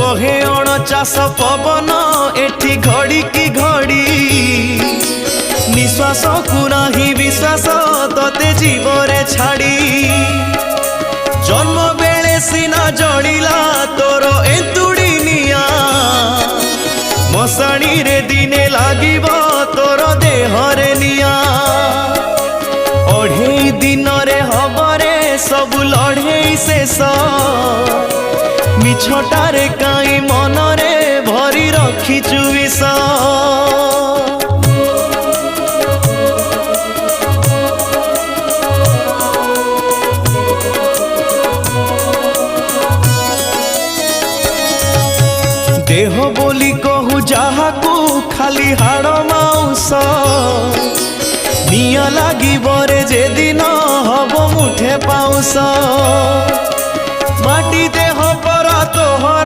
बहे अणचाष पवन एठी घड़ी की घड़ी निश्वास को नाही विश्वास तोते जीवरे छाड़ी जन्म बेले सीना जड़िला तोर एतुड़ी निया मशाणी रे दिने लागिब तोर देहरे निया अढ़ेई दिन रे हबरे सबु लढ़ेई शेष मिछटारे काई मनरे भरी रखिचु विष देह बोली कहू जाहाकू खाली हाड़ माउस निया लागी बरे जे दिन हब मुठे पाउस माटी देह पर तोहर